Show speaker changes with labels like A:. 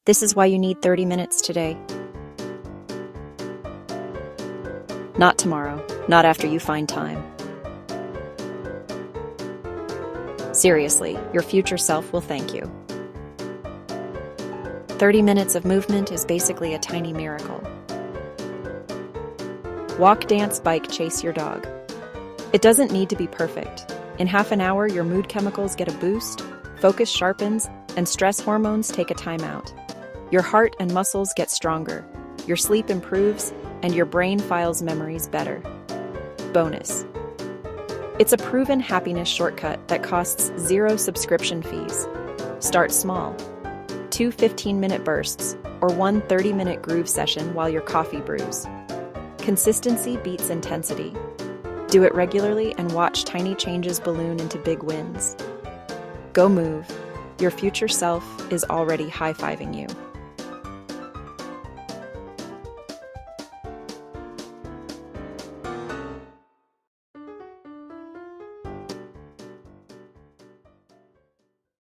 A: This is why you need 30 minutes today. Not tomorrow, not after you find time. Seriously, your future self will thank you. 30 minutes of movement is basically a tiny miracle. Walk, dance, bike, chase your dog. It doesn't need to be perfect. In half an hour, your mood chemicals get a boost, focus sharpens, and stress hormones take a timeout. Your heart and muscles get stronger, your sleep improves, and your brain files memories better. Bonus. It's a proven happiness shortcut that costs 0 subscription fees. Start small. 2 15-minute bursts, or 1 30-minute groove session while your coffee brews. Consistency beats intensity. Do it regularly and watch tiny changes balloon into big wins. Go move. Your future self is already high-fiving you.